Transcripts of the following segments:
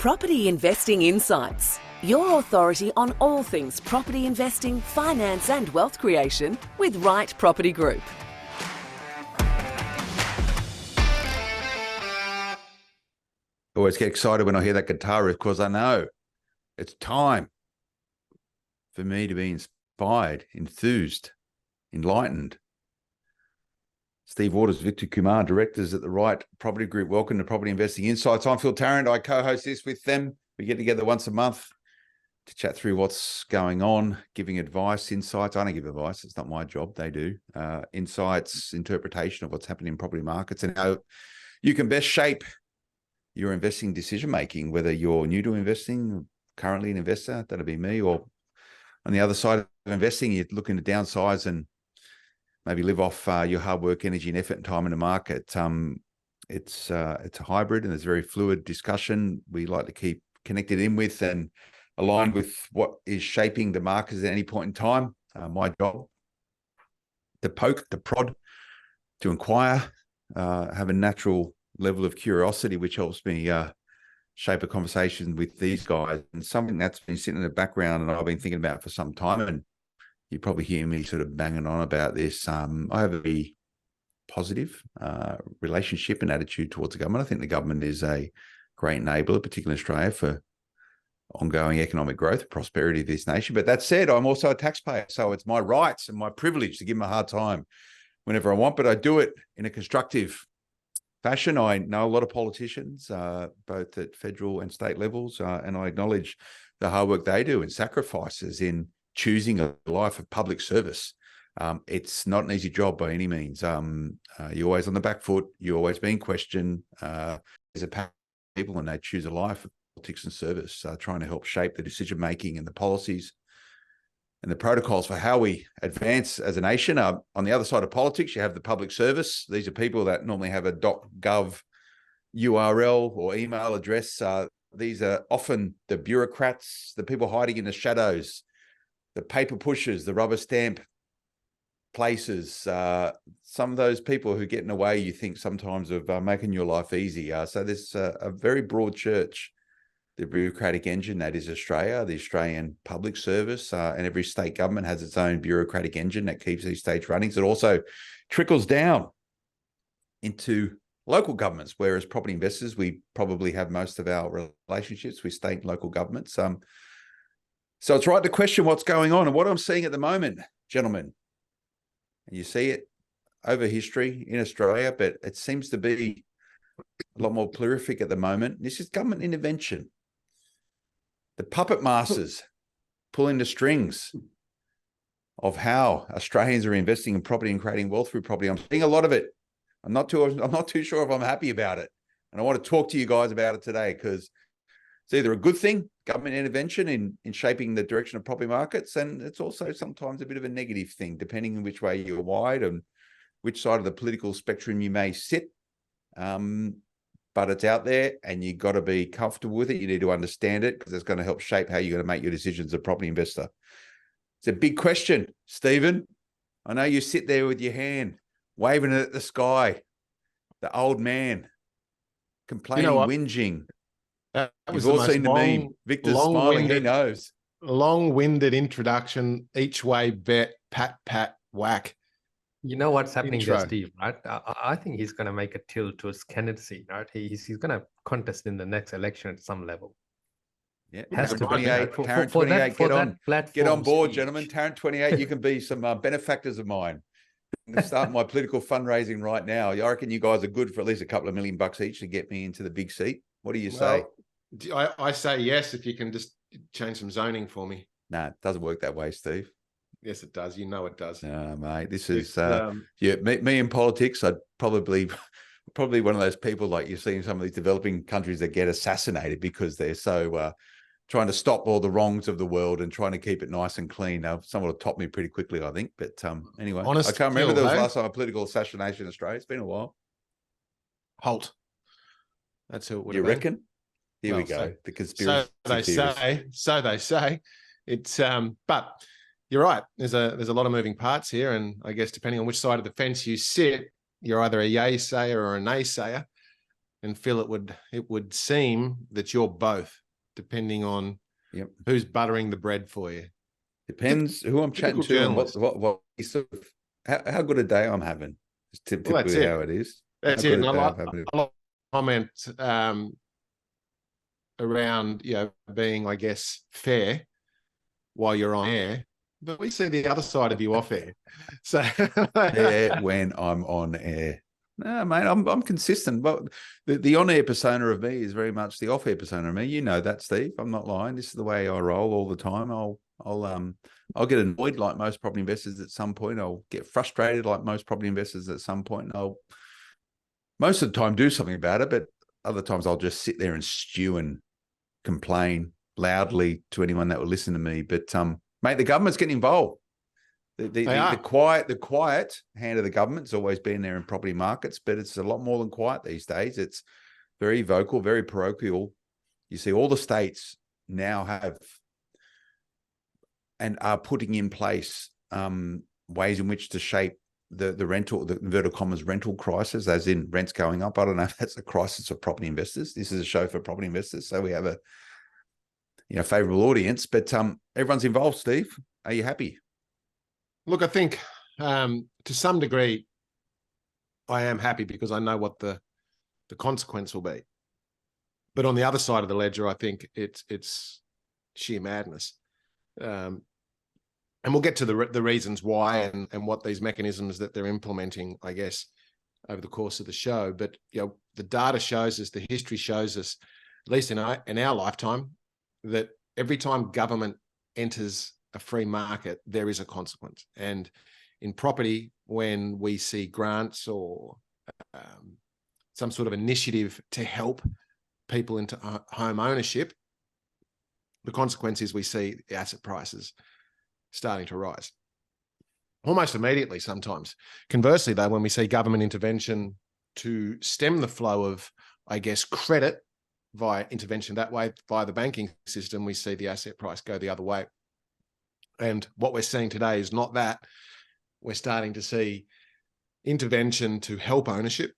Property Investing Insights, your authority on all things property investing, finance and wealth creation with Right Property Group. I always get excited when I hear that guitar riff because I know it's time for me to be inspired, enthused, enlightened. Steve Waters, Victor Kumar, directors at the Right Property Group. Welcome to Property Investing Insights. I'm Phil Tarrant. I co-host this with them. We get together once a month to chat through what's going on, giving advice, insights. I don't give advice. It's not my job. They do. Insights, interpretation of what's happening in property markets and how you can best shape your investing decision-making, whether you're new to investing, currently an investor, that'll be me, or on the other side of investing, you're looking to downsize and maybe live off your hard work, energy, and effort and time in the market. It's a hybrid and there's very fluid discussion. We like to keep connected in with and aligned with what is shaping the markets at any point in time. My job, to poke, to prod, to inquire, have a natural level of curiosity, which helps me shape a conversation with these guys. And something that's been sitting in the background and I've been thinking about for some time, and you probably hear me sort of banging on about this. I have a very positive relationship and attitude towards the government. I think the government is a great enabler, particularly in Australia, for ongoing economic growth, prosperity of this nation. But that said, I'm also a taxpayer, so it's my rights and my privilege to give them a hard time whenever I want, but I do it in a constructive fashion. I know a lot of politicians, both at federal and state levels, and I acknowledge the hard work they do and sacrifices in choosing a life of public service. It's not an easy job by any means. You're always on the back foot. You're always being questioned. There's a pack of people and they choose a life of politics and service, trying to help shape the decision-making and the policies and the protocols for how we advance as a nation. On the other side of politics, you have the public service. These are people that normally have a .gov URL or email address. These are often the bureaucrats, the people hiding in the shadows, the paper pushers, the rubber stamp places, some of those people who get in the way, you think, sometimes of making your life easy. So there's a very broad church, the bureaucratic engine that is Australia, the Australian public service, and every state government has its own bureaucratic engine that keeps these states running. So it also trickles down into local governments, whereas property investors, we probably have most of our relationships with state and local governments. So it's right to question what's going on. And what I'm seeing at the moment, gentlemen, and you see it over history in Australia, but it seems to be a lot more prolific at the moment. This is government intervention. The puppet masters pulling the strings of how Australians are investing in property and creating wealth through property. I'm seeing a lot of it. I'm not too sure if I'm happy about it. And I want to talk to you guys about it today because it's either a good thing, government intervention in shaping the direction of property markets, and it's also sometimes a bit of a negative thing, depending on which way you're wide and which side of the political spectrum you may sit. But it's out there and you've got to be comfortable with it. You need to understand it because it's going to help shape how you're going to make your decisions as a property investor. It's a big question, Stephen. I know you sit there with your hand, waving it at the sky, the old man, complaining, whinging. You've all seen the meme. Victor's smiling, he knows. Long-winded introduction, each way bet, pat, pat, whack. You know what's happening there, Steve, right? I think he's going to make a tilt to his candidacy, right? He's going to contest in the next election at some level. Yeah, Tarrant 28, get on board, gentlemen. Tarrant 28, you can be some benefactors of mine. I'm going to start my political fundraising right now. I reckon you guys are good for at least a couple of $1 million each to get me into the big seat. What do you say? I say yes if you can just change some zoning for me. Nah, it doesn't work that way, Steve. Yes, it does. You know it does. No, mate. This is me in politics. I'd probably one of those people like you see in some of these developing countries that get assassinated because they're so trying to stop all the wrongs of the world and trying to keep it nice and clean. Someone will top me pretty quickly, I think. But anyway, I can't remember there was last time a political assassination in Australia. It's been a while. Halt. That's who it would You have reckon? been. Here we go. The conspiracy So they say. It's but you're right. There's a lot of moving parts here, and I guess depending on which side of the fence you sit, you're either a yay sayer or a nay sayer. And Phil, it would seem that you're both, depending on who's buttering the bread for you. Depends who I'm chatting to and what sort of how good a day I'm having. It's typically how it is. That's it. And I like comment around being, I guess, fair while you're on air, but we see the other side of you off air. So when I'm on air. No, mate, I'm consistent. But the on-air persona of me is very much the off-air persona of me. You know that, Steve. I'm not lying. This is the way I roll all the time. I'll get annoyed like most property investors at some point. I'll get frustrated like most property investors at some point. And I'll most of the time do something about it, but other times I'll just sit there and stew and complain loudly to anyone that will listen to me. But mate, the government's getting involved. The quiet hand of the government's always been there in property markets, but it's a lot more than quiet these days. It's very vocal, very parochial. You see all the states now have and are putting in place ways in which to shape the inverted commas rental crisis, as in rents going up. I don't know if that's a crisis for property investors. This is a show for property investors, so we have a favorable audience. But everyone's involved. Steve, are you happy? Look, I think to some degree, I am happy because I know what the consequence will be. But on the other side of the ledger, I think it's sheer madness. And we'll get to the reasons why and what these mechanisms that they're implementing, I guess, over the course of the show. But the data shows us, the history shows us, at least in our lifetime, that every time government enters a free market, there is a consequence. And in property, when we see grants or some sort of initiative to help people into home ownership, the consequence is we see the asset prices starting to rise almost immediately sometimes. Conversely, though, when we see government intervention to stem the flow of, I guess, credit via intervention that way, via the banking system, we see the asset price go the other way. And what we're seeing today is not that. We're starting to see intervention to help ownership,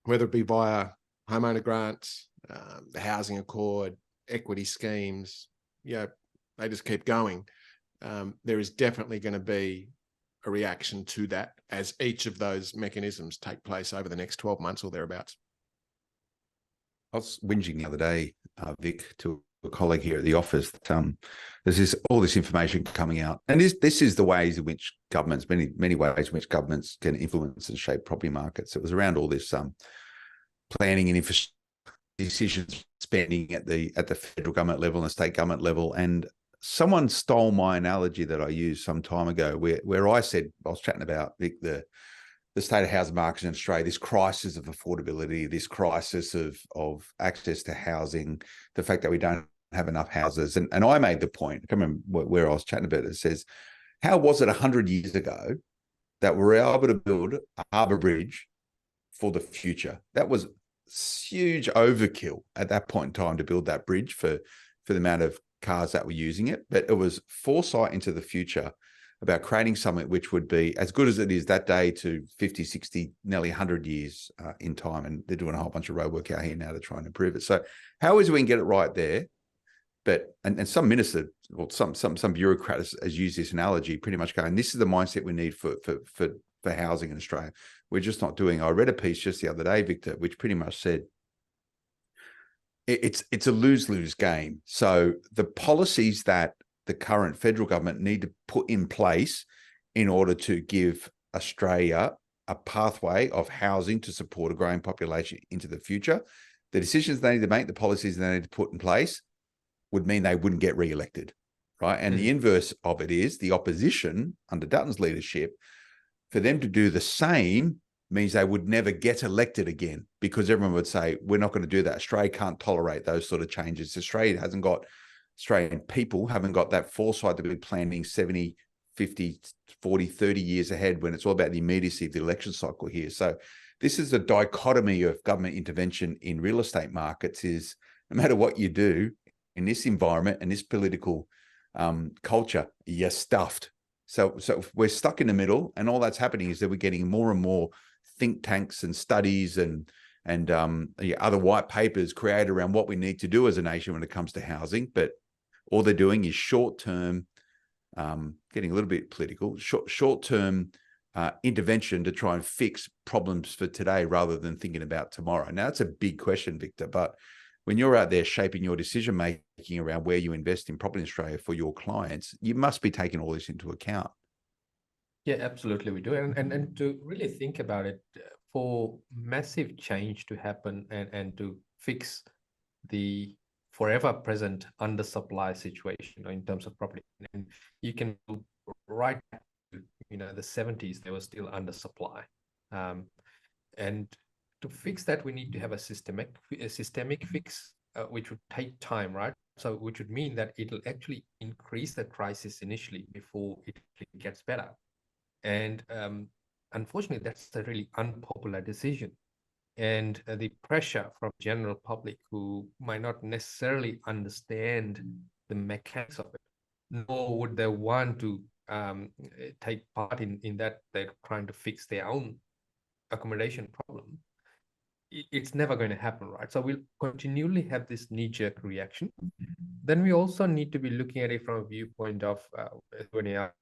whether it be via homeowner grants, the housing accord, equity schemes, they just keep going. There is definitely going to be a reaction to that as each of those mechanisms take place over the next 12 months or thereabouts. I was whinging the other day, Vic, to a colleague here at the office that there's all this information coming out, and this is the ways in which governments, many ways in which governments can influence and shape property markets. It was around all this planning and infrastructure decisions, spending at the federal government level and the state government level. And someone stole my analogy that I used some time ago, where I said, I was chatting about the state of housing markets in Australia, this crisis of affordability, this crisis of access to housing, the fact that we don't have enough houses. And I made the point, I can't remember where I was chatting about it, says, how was it 100 years ago that we were able to build a harbour bridge for the future? That was huge overkill at that point in time to build that bridge for the amount of cars that were using it. But it was foresight into the future about creating something which would be as good as it is that day to 50, 60, nearly 100 years in time. And they're doing a whole bunch of road work out here now to try and improve it. So how is it we can get it right there? But and some minister or some bureaucrat has used this analogy, pretty much going, this is the mindset we need for housing in Australia. We're just not doing. I read a piece just the other day, Victor, which pretty much said it's a lose-lose game. So the policies that the current federal government need to put in place in order to give Australia a pathway of housing to support a growing population into the future, the decisions they need to make, the policies they need to put in place would mean they wouldn't get re-elected, right? And the inverse of it is the opposition under Dutton's leadership, for them to do the same means they would never get elected again, because everyone would say, we're not going to do that. Australia can't tolerate those sort of changes. Australian people haven't got that foresight to be planning 70, 50, 40, 30 years ahead when it's all about the immediacy of the election cycle here. So this is a dichotomy of government intervention in real estate markets is no matter what you do in this environment and this political culture, you're stuffed. So we're stuck in the middle, and all that's happening is that we're getting more and more think tanks and studies and other white papers created around what we need to do as a nation when it comes to housing. But all they're doing is short-term, getting a little bit political, short-term intervention to try and fix problems for today rather than thinking about tomorrow. Now, that's a big question, Victor, but when you're out there shaping your decision-making around where you invest in property in Australia for your clients, you must be taking all this into account. Yeah, absolutely, we do. And to really think about it, for massive change to happen and to fix the forever present undersupply situation in terms of property, and you can right back to, the 70s, there was still undersupply, and to fix that, we need to have a systemic fix, which would take time, right? So, which would mean that it'll actually increase the crisis initially before it gets better. And unfortunately, that's a really unpopular decision. And the pressure from general public who might not necessarily understand the mechanics of it, nor would they want to take part in that. They're trying to fix their own accommodation problem. It's never going to happen, right? So we'll continually have this knee-jerk reaction. Then we also need to be looking at it from a viewpoint of when you are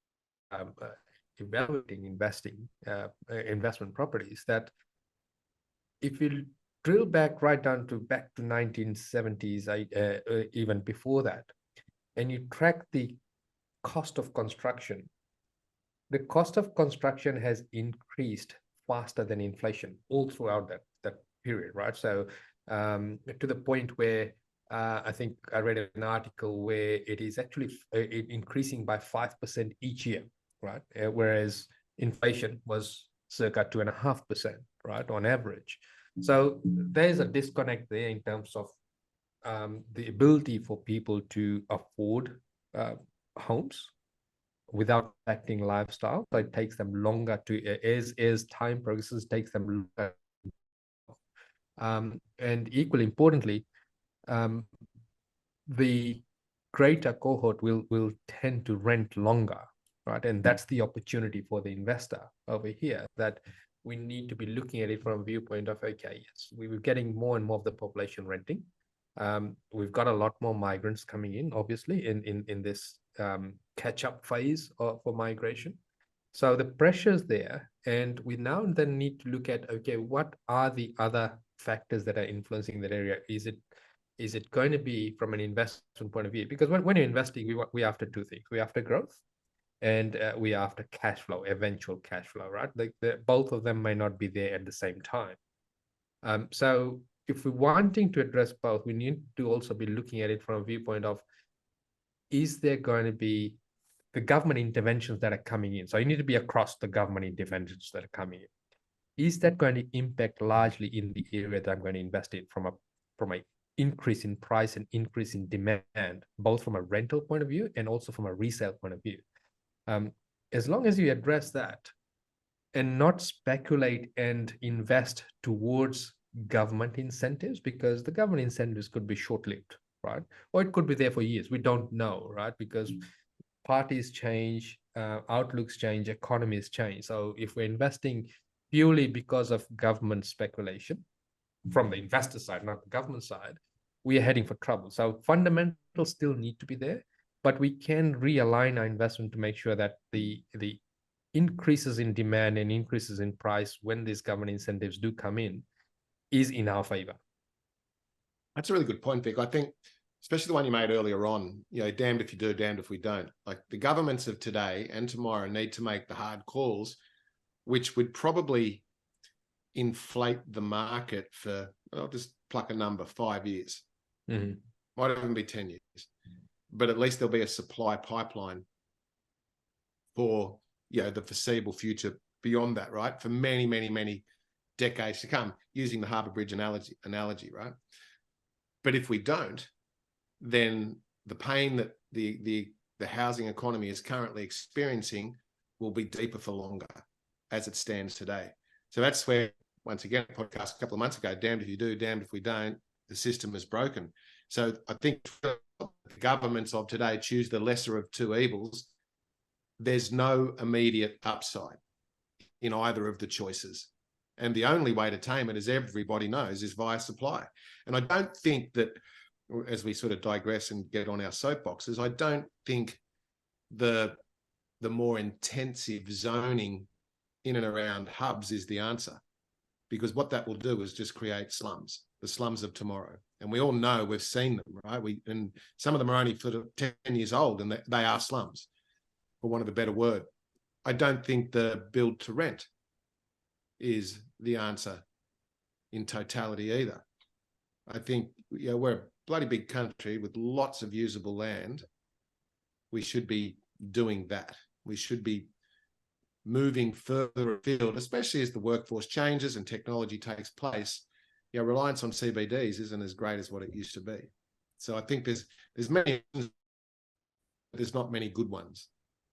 evaluating investment properties, that if you drill back right down to 1970s, even before that, and you track the cost of construction, the cost of construction has increased faster than inflation all throughout that period, right? So to the point where I think I read an article where it is actually increasing by 5% each year, right? Whereas inflation was circa 2.5%, right, on average. So there's a disconnect there in terms of the ability for people to afford homes without affecting lifestyle. So it takes them longer as time progresses, takes them longer. And equally importantly, the greater cohort will tend to rent longer, right? And that's the opportunity for the investor over here, that we need to be looking at it from a viewpoint of, okay, yes, we were getting more and more of the population renting. We've got a lot more migrants coming in, obviously, in this catch-up phase for migration. So the pressure's there, and we now then need to look at, okay, what are the other factors that are influencing that area? Is it going to be from an investment point of view? Because when you're investing, we're after two things. We're after growth, and we're after cash flow, eventual cash flow, right? Like both of them may not be there at the same time. So if we're wanting to address both, we need to also be looking at it from a viewpoint of, is there going to be the government interventions that are coming in? So you need to be across the government interventions that are coming in. Is that going to impact largely in the area that I'm going to invest in from a increase in price and increase in demand, both from a rental point of view and also from a resale point of view? As long as you address that and not speculate and invest towards government incentives, because the government incentives could be short-lived, right? Or it could be there for years. We don't know, right? Because parties change, outlooks change, economies change. So if we're investing purely because of government speculation from the investor side, not the government side, we are heading for trouble. So fundamentals still need to be there, but we can realign our investment to make sure that the increases in demand and increases in price when these government incentives do come is in our favor. That's a really good point, Vic. I think, especially the one you made earlier on, damned if you do, damned if we don't. Like, the governments of today and tomorrow need to make the hard calls, which would probably inflate the market for, I'll just pluck a number, 5 years. Mm-hmm. Might even be 10 years. But at least there'll be a supply pipeline for the foreseeable future beyond that, right? For many, many, many decades to come, using the Harbour Bridge analogy, right? But if we don't, then the pain that the housing economy is currently experiencing will be deeper for longer as it stands today. So that's where, once again, a podcast a couple of months ago, damned if you do, damned if we don't, the system is broken. So I think the governments of today choose the lesser of two evils. There's no immediate upside in either of the choices. And the only way to tame it, as everybody knows, is via supply. And I don't think that, as we sort of digress and get on our soapboxes, I don't think the more intensive zoning in and around hubs is the answer, because what that will do is just create slums, the slums of tomorrow. And we all know, we've seen them, right? And some of them are only sort of 10 years old, and they are slums, for want of a better word. I don't think the build to rent is the answer in totality either. I think, we're a bloody big country with lots of usable land. We should be doing that. We should be moving further afield, especially as the workforce changes and technology takes place. Reliance on CBDs isn't as great as what it used to be. So I think there's many, there's not many good ones.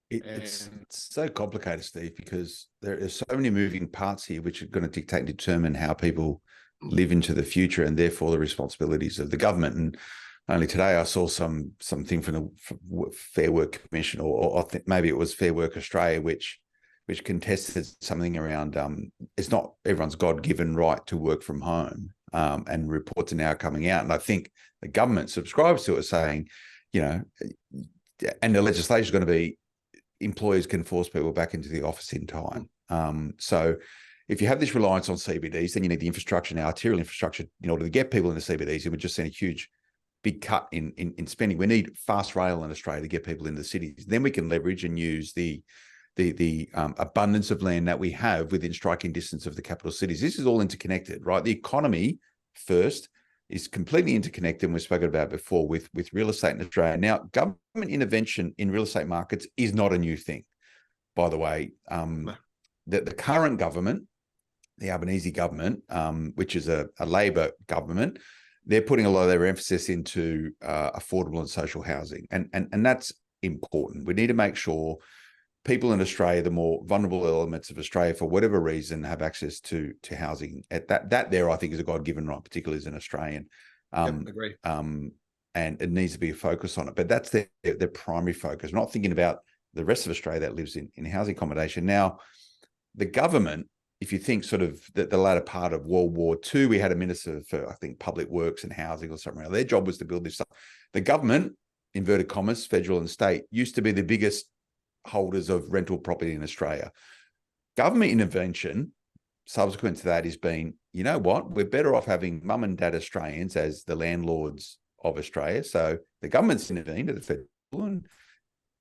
It's so complicated, Steve, because there are so many moving parts here which are going to dictate and determine how people live into the future, and therefore the responsibilities of the government. And only today I saw something from the Fair Work Commission, or I think maybe it was Fair Work Australia, which contested something around it's not everyone's God-given right to work from home, and reports are now coming out. And I think the government subscribes to it, saying, and the legislation is going to be employers can force people back into the office in time. So if you have this reliance on CBDs, then you need the infrastructure now, arterial infrastructure, in order to get people into CBDs. And we've just seen a huge, big cut in spending. We need fast rail in Australia to get people into the cities. Then we can leverage and use the abundance of land that we have within striking distance of the capital cities. This is all interconnected, right? The economy first is completely interconnected, and we've spoken about before with real estate in Australia. Now, government intervention in real estate markets is not a new thing, by the way. The current government, the Albanese government, which is a Labor government, they're putting a lot of their emphasis into affordable and social housing, and that's important. We need to make sure people in Australia, the more vulnerable elements of Australia, for whatever reason, have access to housing. That there, I think, is a God-given right, particularly as an Australian. Agree. And it needs to be a focus on it. But that's their primary focus. Not thinking about the rest of Australia that lives in housing accommodation. Now, the government, if you think sort of the latter part of World War II, we had a minister for, I think, public works and housing or something. Their job was to build this stuff. The government, inverted commas, federal and state, used to be the biggest holders of rental property in Australia. Government intervention subsequent to that has been, you know what, we're better off having mum and dad Australians as the landlords of Australia. So the government's intervened at the federal and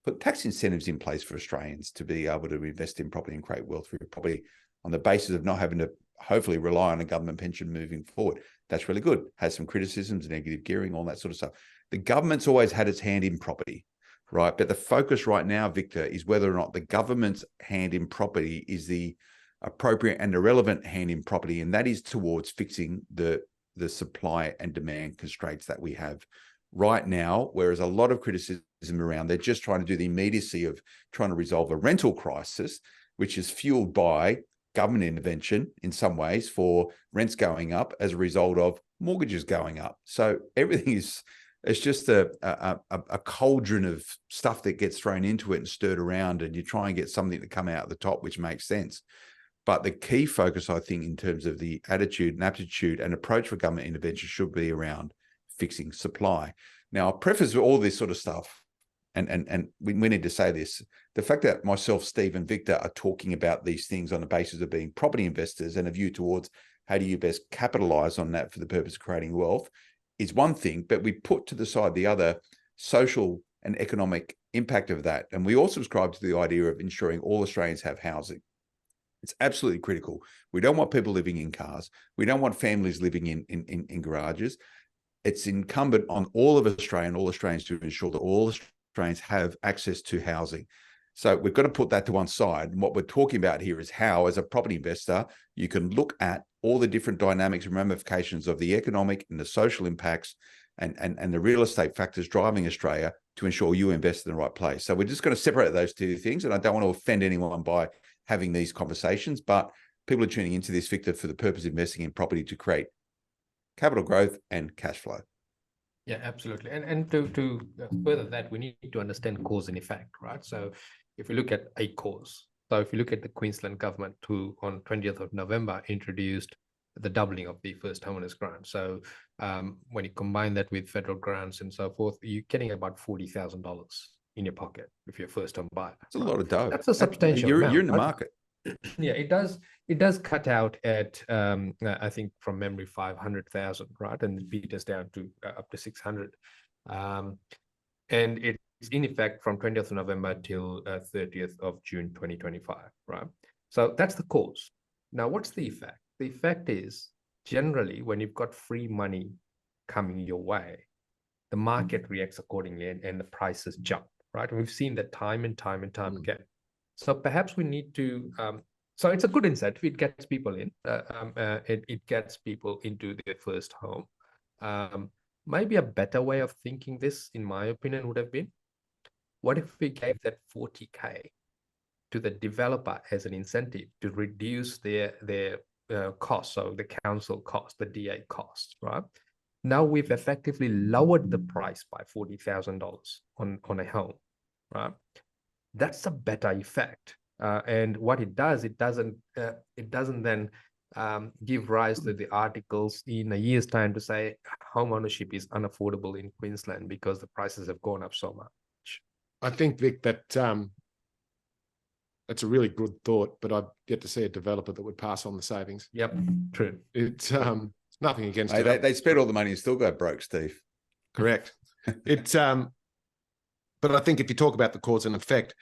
put tax incentives in place for Australians to be able to invest in property and create wealth through property on the basis of not having to hopefully rely on a government pension moving forward. That's really good. Has some criticisms, negative gearing, all that sort of stuff. The government's always had its hand in property, right? But the focus right now, Victor, is whether or not the government's hand in property is the appropriate and the relevant hand in property, and that is towards fixing the supply and demand constraints that we have right now, whereas a lot of criticism around, they're just trying to do the immediacy of trying to resolve a rental crisis, which is fueled by government intervention in some ways for rents going up as a result of mortgages going up. So everything is, it's just a cauldron of stuff that gets thrown into it and stirred around, and you try and get something to come out at the top, which makes sense. But the key focus, I think, in terms of the attitude and aptitude and approach for government intervention should be around fixing supply. Now, I'll preface all this sort of stuff, and we need to say this. The fact that myself, Steve, and Victor are talking about these things on the basis of being property investors and a view towards how do you best capitalize on that for the purpose of creating wealth is one thing, but we put to the side the other social and economic impact of that. And we all subscribe to the idea of ensuring all Australians have housing. It's absolutely critical. We don't want people living in cars. We don't want families living in garages. It's incumbent on all of Australia and all Australians to ensure that all Australians have access to housing. So we've got to put that to one side. And what we're talking about here is how, as a property investor, you can look at all the different dynamics and ramifications of the economic and the social impacts and the real estate factors driving Australia to ensure you invest in the right place. So we're just going to separate those two things. And I don't want to offend anyone by having these conversations, but people are tuning into this, Victor, for the purpose of investing in property to create capital growth and cash flow. Yeah, absolutely. And to further that, we need to understand cause and effect, right? So if we look at a cause, So if you look at the Queensland government, who on 20th of November introduced the doubling of the first homeowners grant. So when you combine that with federal grants and so forth, you're getting about $40,000 in your pocket if you're a first home buyer. It's a lot of dough. That's a substantial You're amount. in the market. Yeah, it does cut out at I think from memory 500,000, right, and it beat us down to up to 600, and it's in effect from 20th of November till 30th of June 2025, right? So that's the cause. Now, what's the effect? The effect is generally when you've got free money coming your way, the market reacts accordingly and the prices jump, right? And we've seen that time and time and time again. So perhaps we need to, so it's a good incentive. It gets people in, it gets people into their first home. Maybe a better way of thinking this, in my opinion, would have been, what if we gave that 40K to the developer as an incentive to reduce their costs, so the council cost, the DA cost, right? Now we've effectively lowered the price by $40,000 on a home, right? That's a better effect. And what it does, it doesn't then give rise to the articles in a year's time to say home ownership is unaffordable in Queensland because the prices have gone up so much. I think, Vic, that that's a really good thought, but I've yet to see a developer that would pass on the savings. Yep, true. It's nothing against Hey, it. they spend all the money and still go broke, Steve. Correct. It's but I think if you talk about the cause and effect,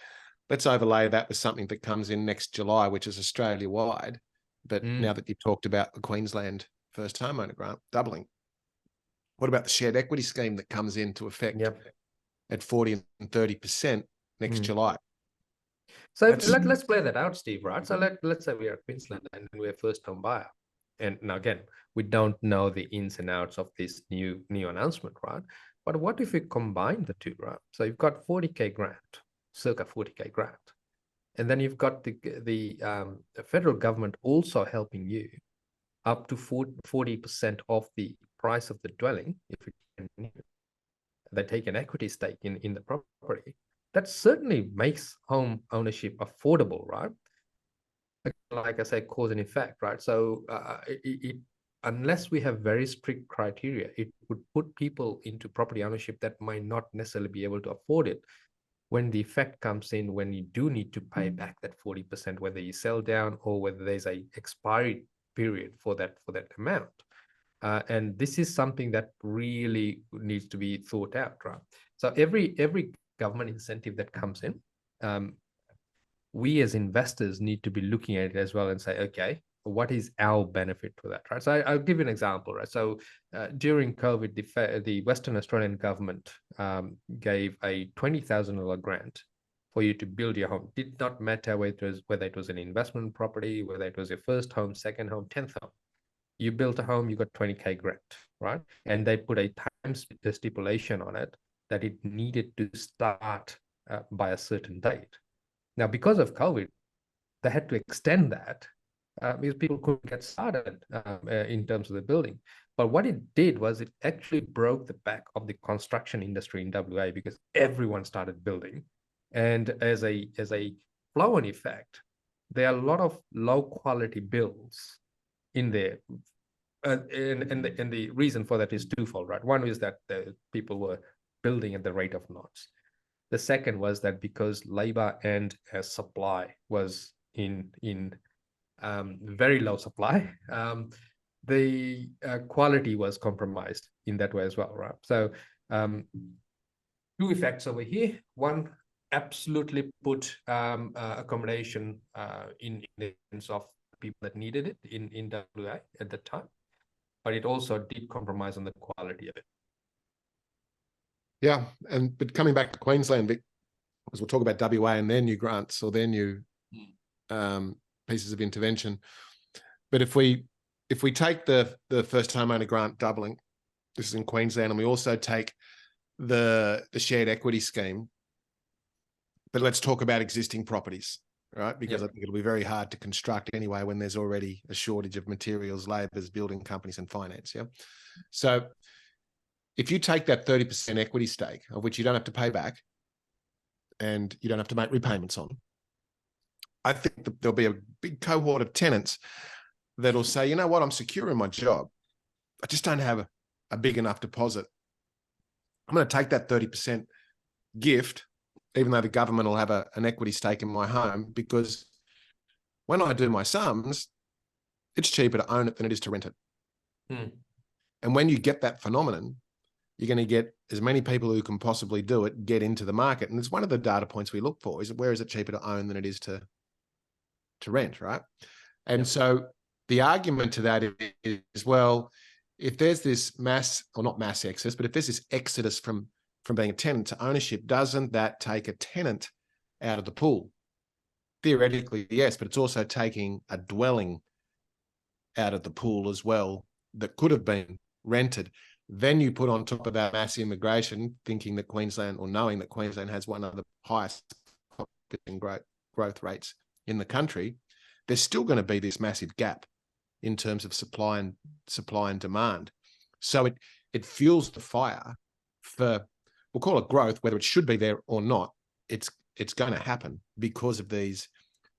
let's overlay that with something that comes in next July, which is Australia-wide. But now that you've talked about the Queensland first homeowner grant doubling, what about the shared equity scheme that comes into effect at 40 and 30% next July? So let's play that out, Steve, right? So let's say we are Queensland and we're first home buyer. And now again, we don't know the ins and outs of this new announcement, right? But what if we combine the two, right? So you've got 40K grant, circa 40K grant. And then you've got the federal government also helping you up to 40% of the price of the dwelling. If they take an equity stake in the property, that certainly makes home ownership affordable, right? Like I said, cause and effect, right? So unless we have very strict criteria, it would put people into property ownership that might not necessarily be able to afford it. When the effect comes in, when you do need to pay back that 40%, whether you sell down or whether there's a expiry period for that amount. And this is something that really needs to be thought out, right? So every government incentive that comes in, we as investors need to be looking at it as well and say, okay, what is our benefit for that, right? So I'll give you an example, right? So during COVID, the Western Australian government gave a $20,000 grant for you to build your home. Did not matter whether it was an investment property, whether it was your first home, second home, 10th home. You built a home, you got 20K grant, right? And they put a time stipulation on it that it needed to start by a certain date. Now, because of COVID, they had to extend that because people couldn't get started in terms of the building. But what it did was it actually broke the back of the construction industry in WA because everyone started building. And as a flow-on effect, there are a lot of low-quality builds in there. And the reason for that is twofold, right? One is that the people were building at the rate of knots. The second was that because labor and supply was in very low supply, the quality was compromised in that way as well, right? So two effects over here. One, absolutely put accommodation in the hands of people that needed it in WA at the time, but it also did compromise on the quality of it. Yeah, but coming back to Queensland, Vic, because we'll talk about WA and their new grants or their new pieces of intervention. But if we take the first homeowner grant doubling, this is in Queensland, and we also take the shared equity scheme, but let's talk about existing properties, right? Because I think it'll be very hard to construct anyway when there's already a shortage of materials, labours, building companies, and finance. Yeah. So if you take that 30% equity stake, of which you don't have to pay back and you don't have to make repayments on, I think that there'll be a big cohort of tenants that'll say, you know what, I'm secure in my job. I just don't have a big enough deposit. I'm going to take that 30% gift, even though the government will have an equity stake in my home, because when I do my sums, it's cheaper to own it than it is to rent it. And when you get that phenomenon, you're going to get as many people who can possibly do it get into the market. And it's one of the data points we look for, is where is it cheaper to own than it is to rent, right? And so the argument to that is, well, if there's this mass, or not mass exodus, but if there's this exodus from being a tenant to ownership, doesn't that take a tenant out of the pool? Theoretically, yes, but it's also taking a dwelling out of the pool as well that could have been rented. Then you put on top of that mass immigration, thinking that Queensland, or knowing that Queensland has one of the highest population growth rates in the country, there's still going to be this massive gap in terms of supply and demand. So it fuels the fire for, we'll call it growth, whether it should be there or not. It's going to happen because of these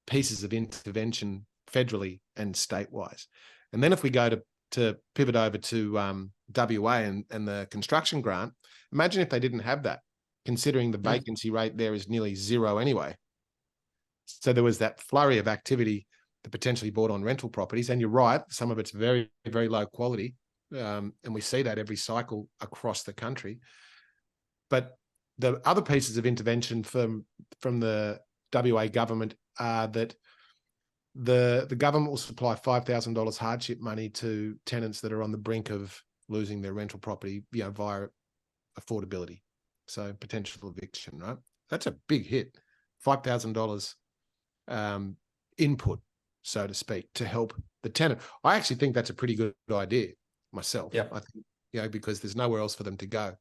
pieces of intervention federally and state-wise. And then if we go to pivot over to WA and the construction grant, imagine if they didn't have that, considering the vacancy rate there is nearly zero anyway. So there was that flurry of activity that potentially bought on rental properties. And you're right, some of it's very, very low quality. And we see that every cycle across the country. But the other pieces of intervention from the WA government are that the government will supply $5,000 hardship money to tenants that are on the brink of losing their rental property, via affordability. So potential eviction, right? That's a big hit. $5,000 input, so to speak, to help the tenant. I actually think that's a pretty good idea myself. Yeah, I think, because there's nowhere else for them to go.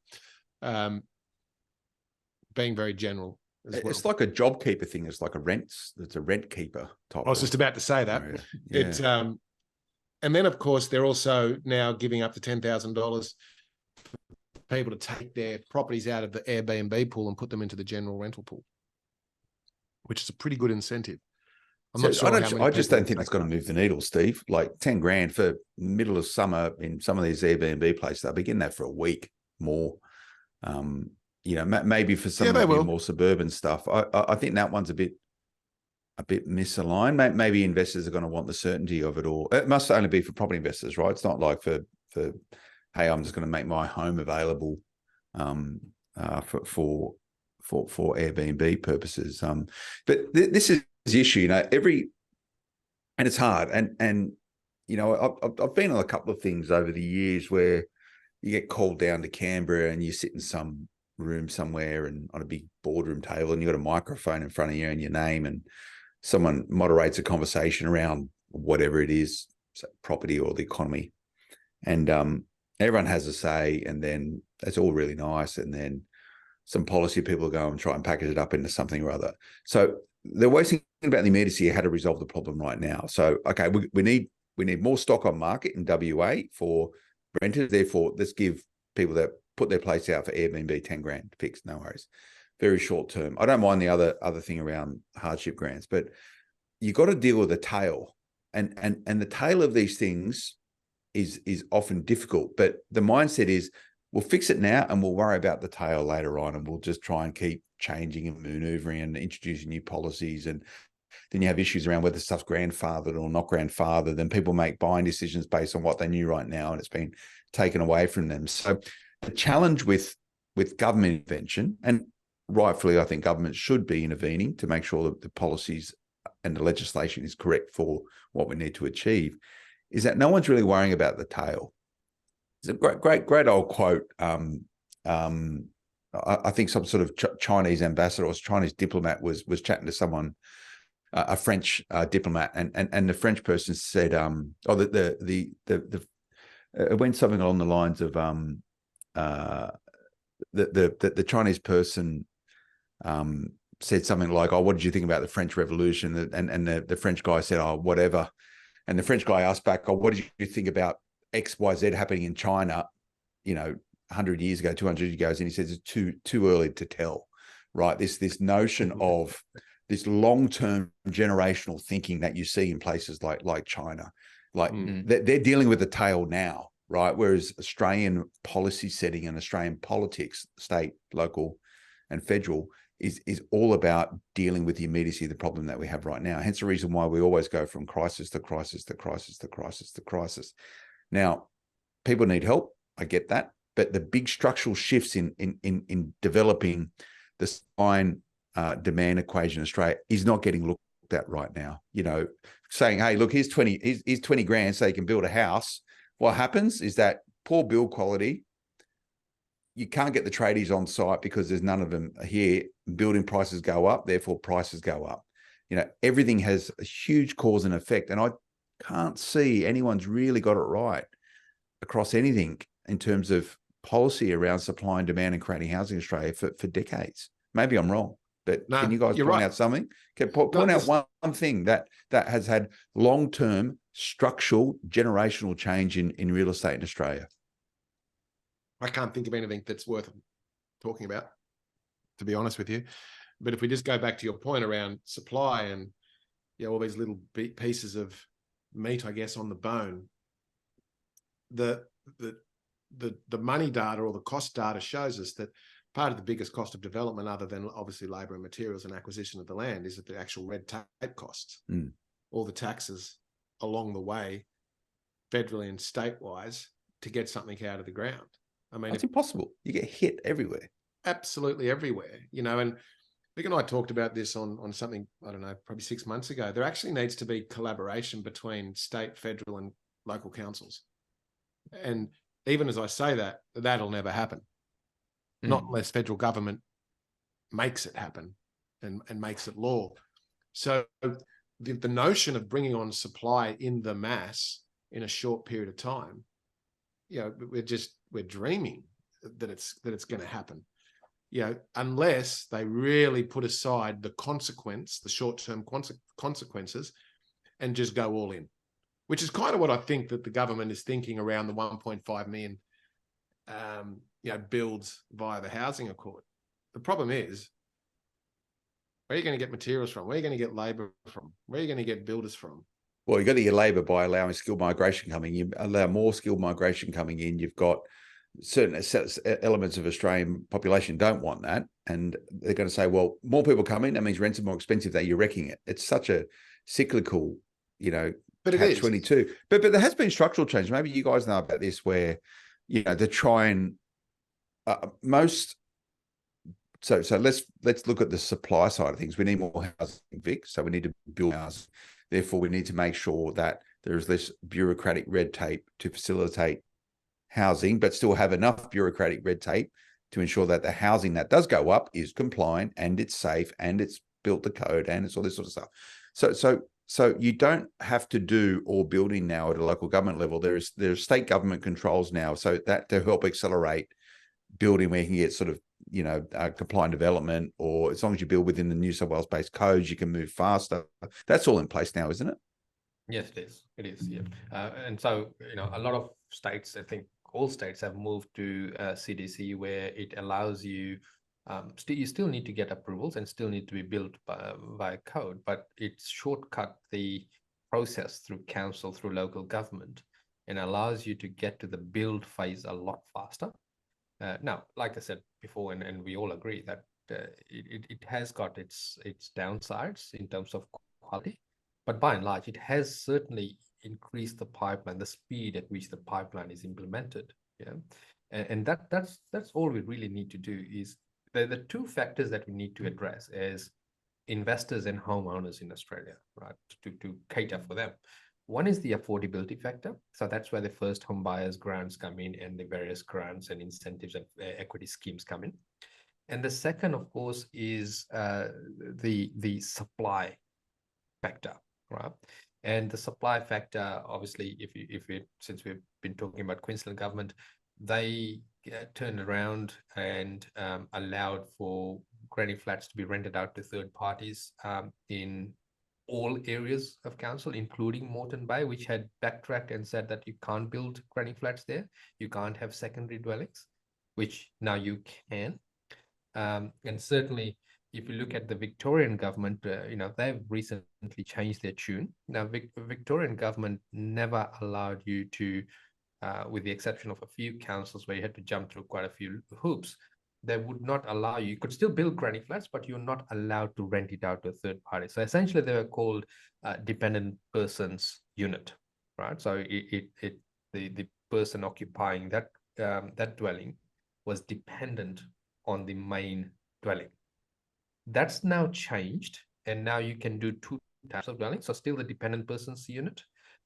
Being very general. It's like a job keeper thing. It's like it's a rent keeper type. I was just about to say that. Yeah. And then of course they're also now giving up to $10,000 for people to take their properties out of the Airbnb pool and put them into the general rental pool, which is a pretty good incentive. I'm not sure. I just don't think that's going to move the needle, Steve. Like 10 grand for middle of summer in some of these Airbnb places, they'll be getting that for a week more. Maybe for some of the more suburban stuff. I think that one's a bit misaligned. Maybe investors are going to want the certainty of it all. It must only be for property investors, right? It's not like for hey, I'm just going to make my home available for Airbnb purposes. But this is the issue, and it's hard. And I've been on a couple of things over the years where you get called down to Canberra and you sit in some room somewhere and on a big boardroom table and you've got a microphone in front of you and your name, and someone moderates a conversation around whatever it is, property or the economy. And everyone has a say, and then it's all really nice. And then some policy people go and try and package it up into something or other. So they're always thinking about the immediacy of how to resolve the problem right now. So, okay, we need more stock on market in WA for renters. Therefore, let's give people that put their place out for Airbnb 10 grand fixed, no worries. Very short term. I don't mind the other thing around hardship grants, but you got to deal with the tail. And the tail of these things is often difficult. But the mindset is, we'll fix it now and we'll worry about the tail later on, and we'll just try and keep changing and maneuvering and introducing new policies. And then you have issues around whether stuff's grandfathered or not grandfathered. Then people make buying decisions based on what they knew right now, and it's been taken away from them. So the challenge with government intervention, and rightfully, I think government should be intervening to make sure that the policies and the legislation is correct for what we need to achieve, is that no one's really worrying about the tail. It's a great old quote. I think some sort of Chinese ambassador or Chinese diplomat was chatting to someone, a French diplomat, and the French person said, it went something along the lines of the Chinese person said something like, "Oh, what did you think about the French Revolution?" And the French guy said, "Oh, whatever." And the French guy asked back, "Oh, what did you think about XYZ happening in China, 100 years ago, 200 years ago?" And he says it's too early to tell, right? This notion of this long-term generational thinking that you see in places like China. Like they're dealing with the tail now, right? Whereas Australian policy setting and Australian politics, state, local, and federal, is all about dealing with the immediacy of the problem that we have right now. Hence the reason why we always go from crisis to crisis to crisis to crisis to crisis. Now, people need help. I get that. But the big structural shifts in developing the supply and demand equation in Australia is not getting looked at right now. You know, saying, hey, look, here's 20 grand so you can build a house. What happens is that poor build quality, you can't get the tradies on site because there's none of them here. Building prices go up, therefore prices go up. You know, everything has a huge cause and effect. And I can't see anyone's really got it right across anything in terms of policy around supply and demand and creating housing in Australia for decades. Maybe I'm wrong, but No, can you guys point out something? Can point out one thing that has had long-term structural generational change in real estate in Australia? I can't think of anything that's worth talking about, to be honest with you. But if we just go back to your point around supply and all these little pieces of meat, I guess, on the bone, the money data or the cost data shows us that part of the biggest cost of development, other than obviously labour and materials and acquisition of the land, is that the actual red tape costs, all the taxes along the way, federally and state-wise, to get something out of the ground. I mean, it's impossible. You get hit everywhere. Absolutely everywhere, and Vic and I talked about this on something, I don't know, probably 6 months ago. There actually needs to be collaboration between state, federal and local councils. And even as I say that, that'll never happen. Not unless federal government makes it happen and makes it law. So the notion of bringing on supply in the mass in a short period of time, we're dreaming that it's going to happen. Unless they really put aside the short-term consequences and just go all in, which is kind of what I think that the government is thinking around the 1.5 million builds via the housing accord. The problem is, where are you going to get materials from? Where are you going to get labour from? Where are you going to get builders from? Well, you've got to get labour by allowing skilled migration coming in. You allow more skilled migration coming in. You've got certain elements of Australian population don't want that. And they're going to say, well, more people come in, that means rents are more expensive, that you're wrecking it. It's such a cyclical, but it is 22. But there has been structural change. Maybe you guys know about this, where, to try and So let's look at the supply side of things. We need more housing, Vic. So we need to build houses. Therefore, we need to make sure that there is less bureaucratic red tape to facilitate housing, but still have enough bureaucratic red tape to ensure that the housing that does go up is compliant and it's safe and it's built the code and it's all this sort of stuff. So you don't have to do all building now at a local government level. There's state government controls now, so that to help accelerate building, where you can get sort of compliant development, or as long as you build within the New South Wales based codes, you can move faster. That's all in place now, isn't it? Yes, it is. Yeah. And so, a lot of states, I think all states have moved to CDC, where it allows you, you still need to get approvals and still need to be built by code, but it's shortcut the process through council, through local government, and allows you to get to the build phase a lot faster. Now, like I said before, and we all agree that it has got its downsides in terms of quality, but by and large, it has certainly increased the pipeline, the speed at which the pipeline is implemented. Yeah, and that's all we really need to do. Is the two factors that we need to address as investors and homeowners in Australia, right? To cater for them. One is the affordability factor. So that's where the first home buyers grants come in, and the various grants and incentives and equity schemes come in. And the second, of course, is the supply factor, right? And the supply factor, obviously, since we've been talking about Queensland government, they turned around and allowed for granny flats to be rented out to third parties in all areas of council, including Moreton Bay, which had backtracked and said that you can't build granny flats there. You can't have secondary dwellings, which now you can. And certainly, if you look at the Victorian government, they've recently changed their tune. Now, Victorian government never allowed you to, with the exception of a few councils where you had to jump through quite a few hoops, they would not allow you. You could still build granny flats, but you're not allowed to rent it out to a third party. So essentially, they were called dependent persons unit, right? So the person occupying that dwelling was dependent on the main dwelling. That's now changed, and now you can do two types of dwelling. So still the dependent persons unit,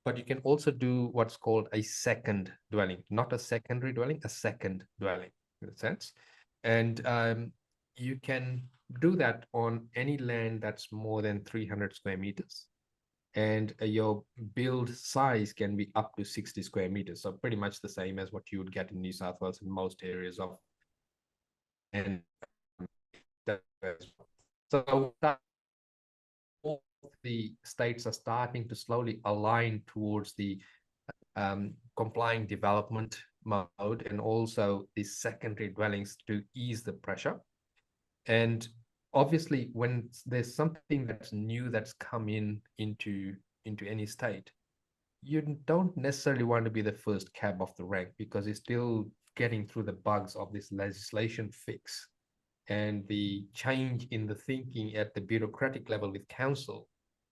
but you can also do what's called a second dwelling, not a secondary dwelling, a second dwelling in a sense. And you can do that on any land that's more than 300 square meters. And your build size can be up to 60 square meters. So pretty much the same as what you would get in New South Wales in most areas of. And so all the states are starting to slowly align towards the complying development mode, and also the secondary dwellings to ease the pressure. And obviously, when there's something that's new that's come into any state, you don't necessarily want to be the first cab off the rank, because you're still getting through the bugs of this legislation fix and the change in the thinking at the bureaucratic level with council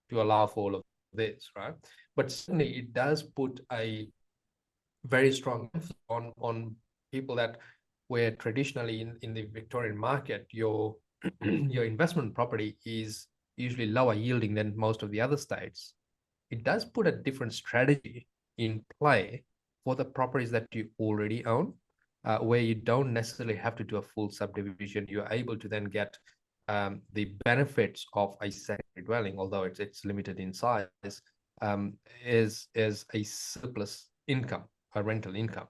to allow for all of this, right? But certainly it does put a very strong emphasis on people that where traditionally in the Victorian market, your investment property is usually lower yielding than most of the other states. It does put a different strategy in play for the properties that you already own, where you don't necessarily have to do a full subdivision. You're able to then get the benefits of a secondary dwelling, although it's limited in size, as a surplus income, a rental income.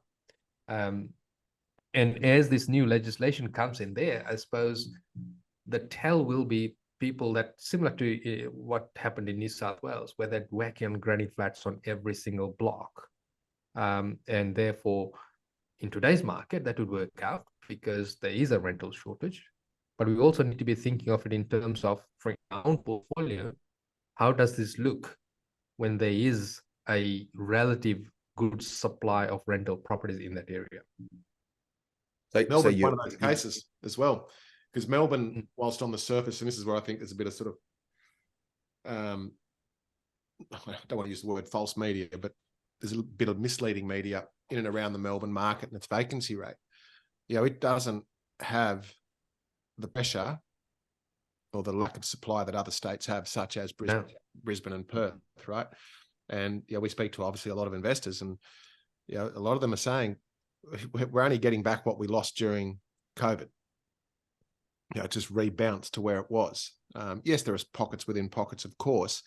And as this new legislation comes in there, I suppose the tell will be people that, similar to what happened in New South Wales, where they're whacking on granny flats on every single block. And therefore, in today's market, that would work out because there is a rental shortage. But we also need to be thinking of it in terms of, for our own portfolio, how does this look when there is a relative good supply of rental properties in that area? Melbourne's one of those cases as well, because Melbourne, whilst on the surface, and this is where I think there's a bit of sort of, I don't want to use the word false media, but there's a bit of misleading media in and around the Melbourne market and its vacancy rate. It doesn't have the pressure or the lack of supply that other states have, such as Brisbane and Perth, right? And we speak to obviously a lot of investors, and a lot of them are saying we're only getting back what we lost during COVID. It just rebounced to where it was. Yes, there are pockets within pockets, of course,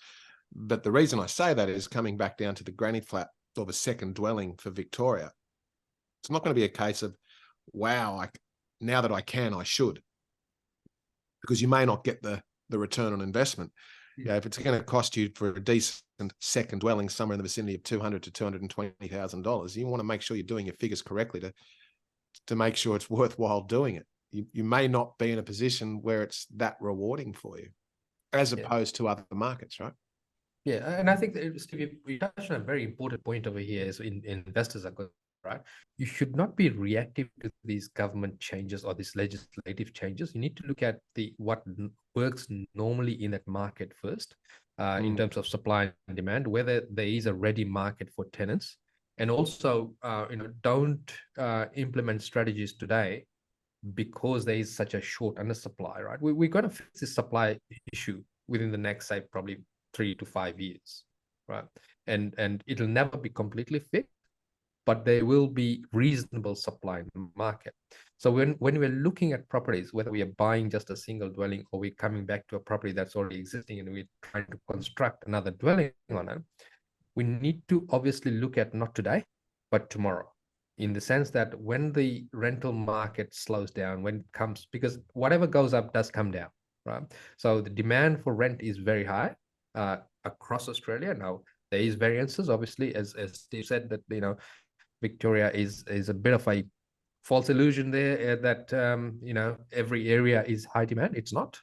but the reason I say that is coming back down to the granny flat or the second dwelling for Victoria. It's not going to be a case of, wow, now that I can, I should, because you may not get the return on investment. If it's going to cost you for a decent second dwelling somewhere in the vicinity of $200,000 to $220,000, you want to make sure you're doing your figures correctly to make sure it's worthwhile doing it. You may not be in a position where it's that rewarding for you, as opposed to other markets, right? Yeah, and I think that, Steve, you touched on a very important point over here. Is investors are good, right? You should not be reactive to these government changes or these legislative changes. You need to look at what works normally in that market first, in terms of supply and demand, whether there is a ready market for tenants, and also, don't implement strategies today because there is such a short undersupply, right? We're going to fix this supply issue within the next, say, probably 3 to 5 years, right? And it'll never be completely fixed, but there will be reasonable supply in the market. So when we're looking at properties, whether we are buying just a single dwelling or we're coming back to a property that's already existing and we're trying to construct another dwelling on it, we need to obviously look at not today, but tomorrow, in the sense that when the rental market slows down, when it comes, because whatever goes up does come down, right? So the demand for rent is very high across Australia. Now, there is variances, obviously, as Steve said, that Victoria is a bit of a false illusion there that every area is high demand. It's not.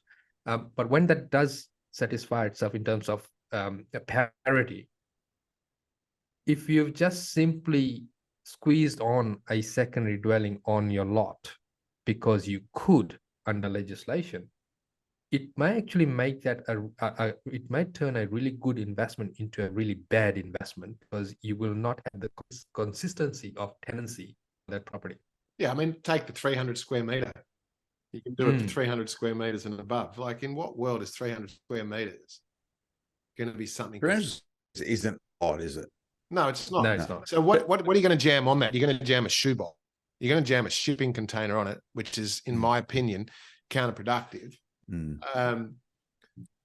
But when that does satisfy itself in terms of parity, if you've just simply squeezed on a secondary dwelling on your lot because you could under legislation, it may actually make that it might turn a really good investment into a really bad investment, because you will not have the consistency of tenancy on that property. Yeah, I mean, take the 300 square meter. You can do it for 300 square meters and above. Like, in what world is 300 square meters going to be something? 300 isn't odd, is it? No, it's not. No, it's not. So what are you going to jam on that? You're going to jam a shoebox. You're going to jam a shipping container on it, which is, in my opinion, counterproductive.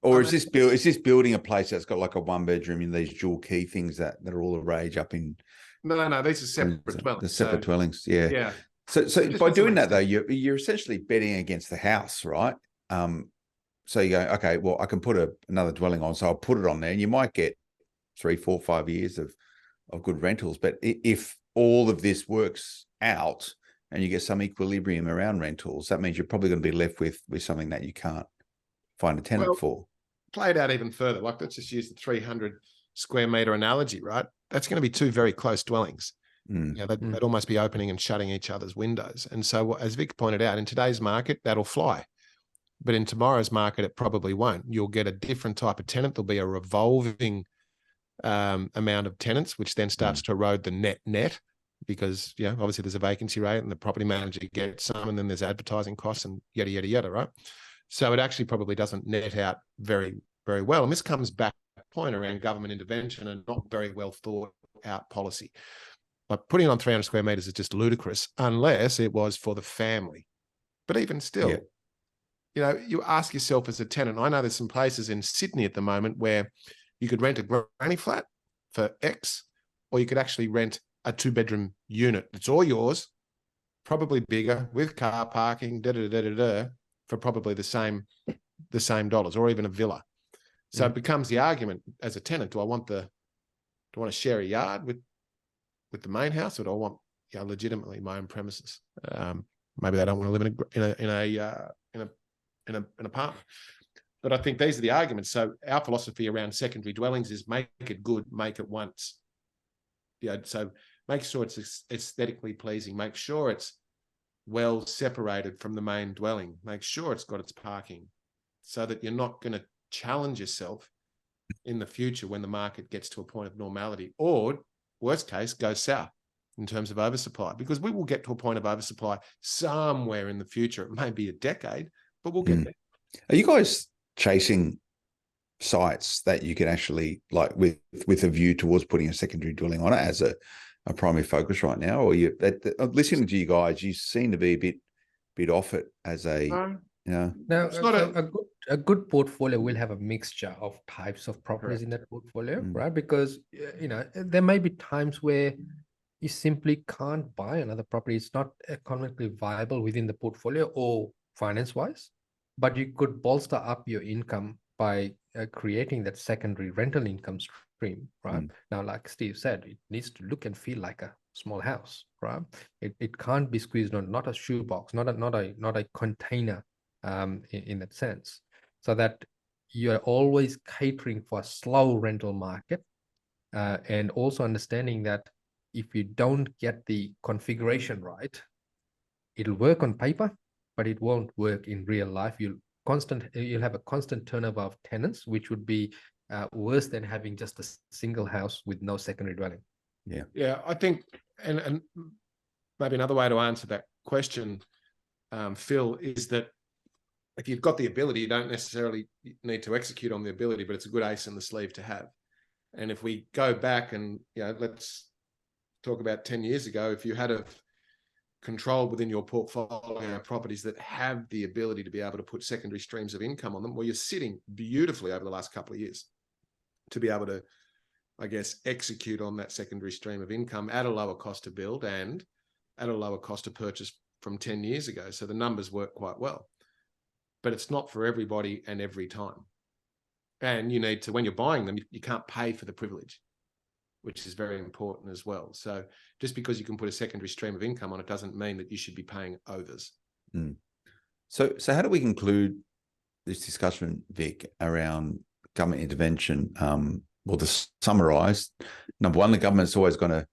Or is this building a place that's got like a 1-bedroom in these dual key things that are all the rage up in? No, these are separate dwellings. The separate dwellings, yeah. Yeah. So by doing that though, you're essentially betting against the house, right? So you go, okay, well, I can put another dwelling on, so I'll put it on there, and you might get 3, 4, 5 years of good rentals. But if all of this works out and you get some equilibrium around rentals, that means you're probably going to be left with something that you can't find a tenant for. Play it out even further. Like, let's just use the 300 square meter analogy, right? That's going to be 2 very close dwellings. They'd almost be opening and shutting each other's windows. And so, as Vic pointed out, in today's market, that'll fly. But in tomorrow's market, it probably won't. You'll get a different type of tenant. There'll be a revolving amount of tenants, which then starts to erode the net, because obviously there's a vacancy rate and the property manager gets some, and then there's advertising costs and yada, yada, yada, right? So it actually probably doesn't net out very, very well. And this comes back to a point around government intervention and not very well thought out policy. Like, putting it on 300 square meters is just ludicrous unless it was for the family. But even still, you ask yourself as a tenant, I know there's some places in Sydney at the moment where you could rent a granny flat for X, or you could actually rent a 2-bedroom unit. It's all yours, probably bigger, with car parking, for probably the same dollars, or even a villa. So it becomes the argument as a tenant: do I want to share a yard with the main house, or do I want legitimately my own premises? Maybe they don't want to live in an apartment. But I think these are the arguments. So our philosophy around secondary dwellings is make it good, make it once. So make sure it's aesthetically pleasing. Make sure it's well separated from the main dwelling. Make sure it's got its parking, so that you're not going to challenge yourself in the future when the market gets to a point of normality, or worst case, go south in terms of oversupply, because we will get to a point of oversupply somewhere in the future. It may be a decade, but we'll get there. Are you guys chasing sites that you can actually, like, with a view towards putting a secondary dwelling on it as a primary focus right now? Or listening to you guys, you seem to be a bit off it as a Now, it's not a good portfolio will have a mixture of types of properties in that portfolio, right? Because there may be times where you simply can't buy another property. It's not economically viable within the portfolio or finance-wise, but you could bolster up your income by creating that secondary rental income stream, right? Now, like Steve said, it needs to look and feel like a small house, right? It can't be squeezed on, not a shoebox, not a container in that sense, so that you're always catering for a slow rental market, and also understanding that if you don't get the configuration right, it'll work on paper, but it won't work in real life. You'll have a constant turnover of tenants, which would be worse than having just a single house with no secondary dwelling. Yeah, I think, and maybe another way to answer that question, Phil, is that if you've got the ability, you don't necessarily need to execute on the ability, but it's a good ace in the sleeve to have. And if we go back and, let's talk about 10 years ago, if you had a control within your portfolio properties that have the ability to be able to put secondary streams of income on them, well, you're sitting beautifully over the last couple of years to be able to, I guess, execute on that secondary stream of income at a lower cost to build and at a lower cost to purchase from 10 years ago. So the numbers work quite well, but it's not for everybody and every time. And you need to, when you're buying them, you can't pay for the privilege, which is very important as well. So just because you can put a secondary stream of income on it doesn't mean that you should be paying overs. So how do we conclude this discussion, Vic, around government intervention. Well, to summarise, number one, the government's always going to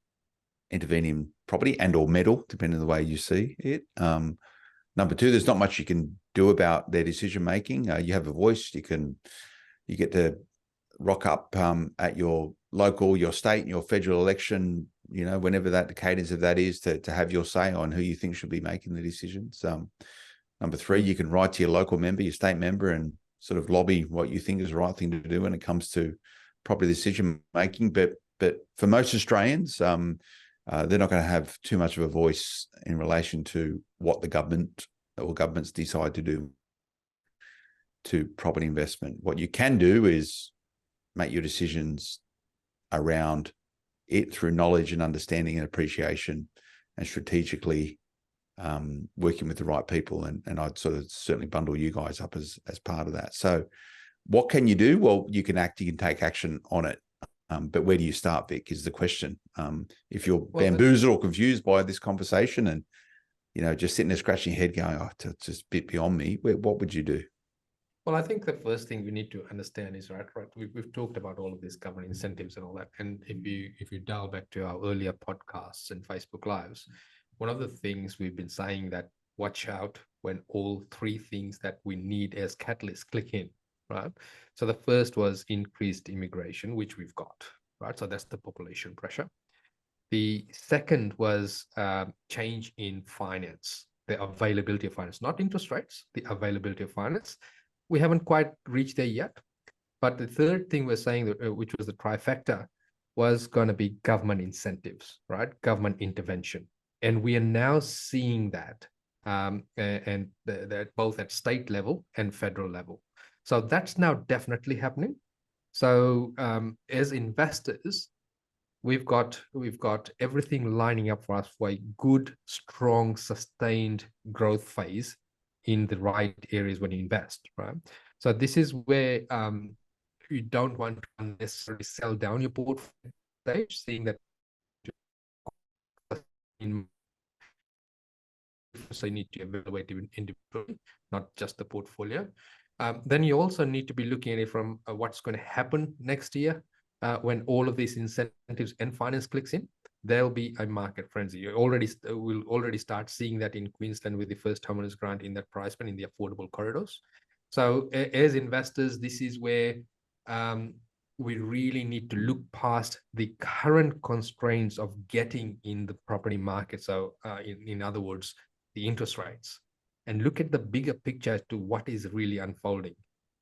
intervene in property and or meddle, depending on the way you see it. Number two, there's not much you can do about their decision making. You have a voice. You get to rock up at your local, your state, and your federal election. You know, whenever the cadence of that is, to have your say on who you think should be making the decisions. Number three, you can write to your local member, your state member, and sort of lobby what you think is the right thing to do when it comes to property decision making. But for most Australians, they're not going to have too much of a voice in relation to what the government or governments decide to do to property investment. What you can do is make your decisions around it through knowledge and understanding and appreciation, and strategically working with the right people. And I'd sort of certainly bundle you guys up as part of that. So what can you do? Well, you can take action on it. But where do you start, Vic, is the question. If you're bamboozled or confused by this conversation and, you know, just sitting there scratching your head going, oh, it's just a bit beyond me, what would you do? Well, I think the first thing we need to understand is, right, we've talked about all of these government incentives and all that. And if you dial back to our earlier podcasts and Facebook Lives, one of the things we've been saying that watch out when all three things that we need as catalysts click in, right? So the first was increased immigration, which we've got, right? So that's the population pressure. The second was change in finance, the availability of finance, not interest rates, the availability of finance. We haven't quite reached there yet. But the third thing we're saying, that, which was the trifecta, was going to be government incentives, right? Government intervention. And we are now seeing that, that both at state level and federal level. So that's now definitely happening. So as investors, we've got everything lining up for us for a good, strong, sustained growth phase in the right areas when you invest, right? So this is where you don't want to unnecessarily sell down your portfolio stage, seeing that so you need to evaluate individually, not just the portfolio. Then you also need to be looking at it from what's going to happen next year when all of these incentives and finance clicks in. There'll be a market frenzy. You will already start seeing that in Queensland with the first homeowners grant in that price band in the affordable corridors. So as investors, this is where we really need to look past the current constraints of getting in the property market. So in other words, the interest rates, and look at the bigger picture to what is really unfolding.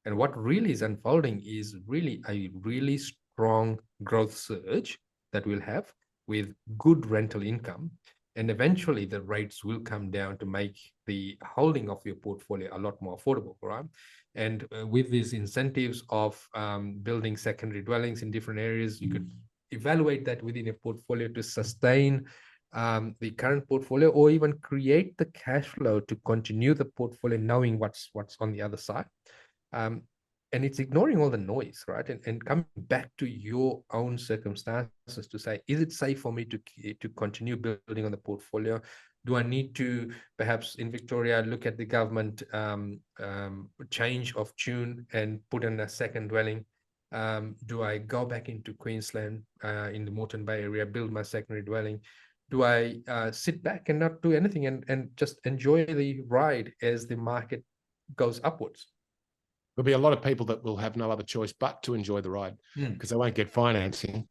And what really is unfolding is really a really strong growth surge that we'll have with good rental income. And eventually the rates will come down to make the holding of your portfolio a lot more affordable, right? And with these incentives of building secondary dwellings in different areas, you could evaluate that within a portfolio to sustain the current portfolio, or even create the cash flow to continue the portfolio, knowing what's on the other side. And it's ignoring all the noise, right? And coming back to your own circumstances to say, is it safe for me to continue building on the portfolio? Do I need to perhaps in Victoria look at the government change of tune and put in a second dwelling? Do I go back into Queensland in the Moreton Bay area, build my secondary dwelling? Do I sit back and not do anything and just enjoy the ride as the market goes upwards? There'll be a lot of people that will have no other choice but to enjoy the ride because they won't get financing,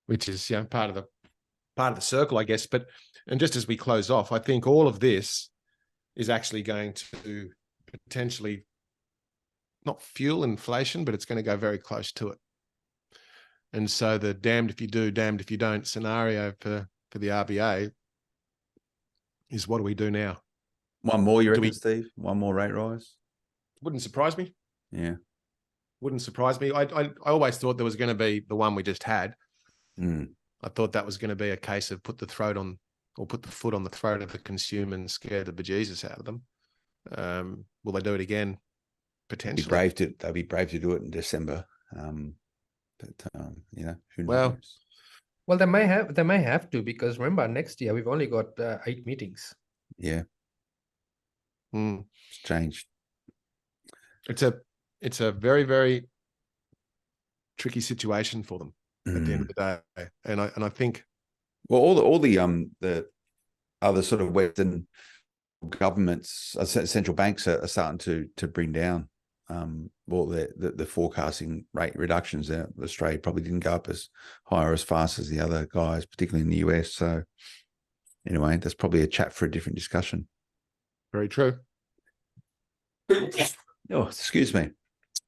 which is, you know, part of the circle, I guess. And just as we close off, I think all of this is actually going to potentially not fuel inflation, but it's going to go very close to it. And so the damned if you do, damned if you don't scenario for the RBA is, what do we do now? One more, you reckon, Steve? One more rate rise? Wouldn't surprise me. Yeah. Wouldn't surprise me. I always thought there was going to be the one we just had. I thought that was going to be a case of put the foot on the throat of the consumer and scare the bejesus out of them. Will they do it again? Potentially. They'll be brave to do it in December. But you know, who knows? Well, they may have to, because remember, next year we've only got 8 meetings. Yeah. It's changed. It's a very, very tricky situation for them at the end of the day. And I think, well, all the other sort of Western governments, central banks are starting to bring down the forecasting rate reductions. Australia probably didn't go up as high or as fast as the other guys, particularly in the US. So anyway, that's probably a chat for a different discussion. very true. Oh, excuse me.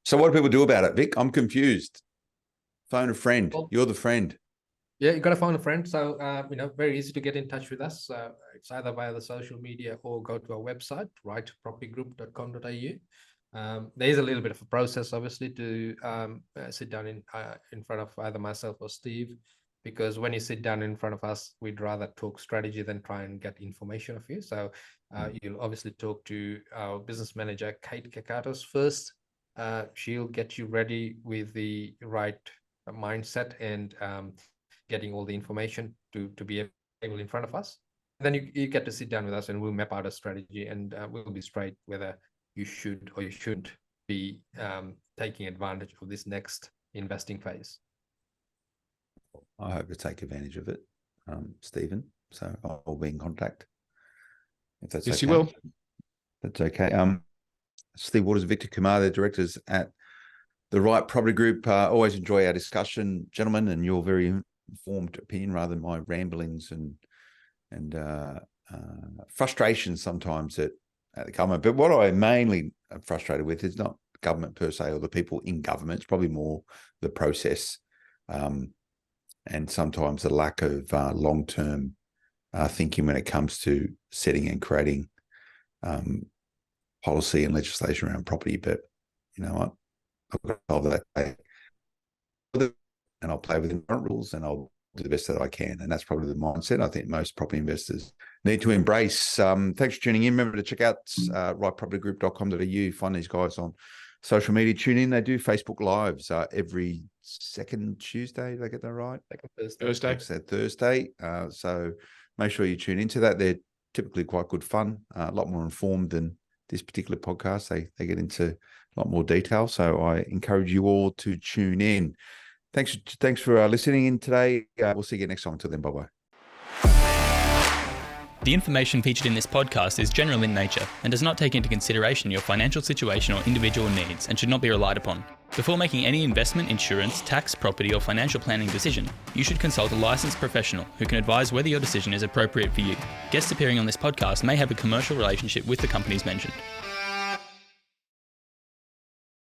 So what do people do about it, Vic? I'm confused. Phone a friend. You're the friend. Yeah, you got to phone a friend. So, very easy to get in touch with us. It's either via the social media or go to our website, rightpropertygroup.com.au. There is a little bit of a process, obviously, to sit down in front of either myself or Steve, because when you sit down in front of us, we'd rather talk strategy than try and get information of you. So you'll obviously talk to our business manager, Kate Kakatos, first. She'll get you ready with the right mindset and getting all the information to be able in front of us. Then you get to sit down with us and we'll map out a strategy, and we'll be straight whether you should or you shouldn't be taking advantage of this next investing phase. I hope to take advantage of it, Stephen. So I'll be in contact. If that's yes, okay. you will. That's okay. Steve Waters and Victor Kumar, the directors at the Right Property Group. Always enjoy our discussion, gentlemen, and your very informed opinion rather than my ramblings and frustrations sometimes at the government. But what I mainly am frustrated with is not government per se or the people in government. It's probably more the process and sometimes the lack of long-term thinking when it comes to setting and creating policy and legislation around property. But you know what? I'll solve that, and I'll play within current rules, and I'll do the best that I can. And that's probably the mindset I think most property investors need to embrace. Thanks for tuning in. Remember to check out rightpropertygroup.com.au. Find these guys on social media. Tune in. They do Facebook Lives every second Tuesday. Did I get that right? Thursday. So make sure you tune into that. They're typically quite good fun, a lot more informed than this particular podcast. They get into a lot more detail. So I encourage you all to tune in. Thanks for listening in today. We'll see you next time. Until then, bye-bye. The information featured in this podcast is general in nature and does not take into consideration your financial situation or individual needs and should not be relied upon. Before making any investment, insurance, tax, property or financial planning decision, you should consult a licensed professional who can advise whether your decision is appropriate for you. Guests appearing on this podcast may have a commercial relationship with the companies mentioned.